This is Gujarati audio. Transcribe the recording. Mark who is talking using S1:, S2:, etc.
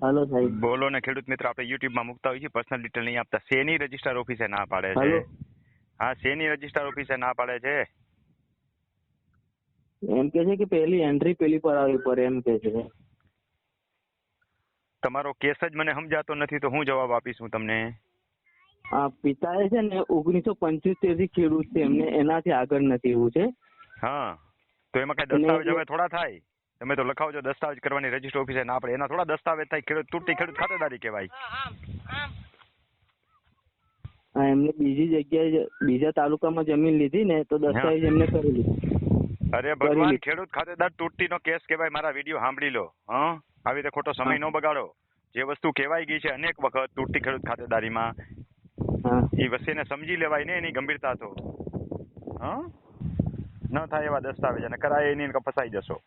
S1: હાલો સાહેબ.
S2: બોલો ને ખેડૂત મિત્ર, આપણે યુટ્યુબમાં મૂકતા હોઈએ છીએ, પર્સનલ ડિટેલ નહીં આપતા. શેની રજિસ્ટર ઓફિસે ના પાડે છે?
S1: હાલો.
S2: હા, શેની રજિસ્ટર ઓફિસે ના પાડે છે?
S1: એમ કે છે કે પહેલી એન્ટ્રી પેલી પર આવી પર એમ કે છે.
S2: તમારો કેસ જ મને સમજાતો નથી તો હું જવાબ આપીશ હું તમને?
S1: આ પિતાએ છે ને 1975 થી ખેડૂત છે, એમને એનાથી આગળ નથી એવું છે.
S2: હા, તો એમાં કઈ દસ્તાવેજ હવે થોડા થાય? તમે તો લખાવજો દસ્તાવેજ કરવાની રજિસ્ટર ઓફિસે ના પડે, એના થોડા દસ્તાવેજ થાય? ખેડૂત તૂટી ખેડૂત ખાતેદારી કહેવાય.
S1: એમને બીજી જગ્યાએ બીજા તાલુકામાં જમીન લીધી ને તો દસ્તાવેજ એમને કરી લીધું.
S2: અરે ભગવાન, ખેડૂત ખાતેદાર તૂટી નો કેસ કહેવાય. મારા વિડીયો સાંભળી લો. હા, આવી રીતે ખોટો સમય ન બગાડો. જે વસ્તુ કહેવાય ગઈ છે અનેક વખત તૂટી ખેડૂત ખાતેદારીમાં, એ વસ્તુને સમજી લેવાય ને એની ગંભીરતા તો. હા, ન થાય એવા દસ્તાવેજ અને કરાય એની ફસાઈ જશો.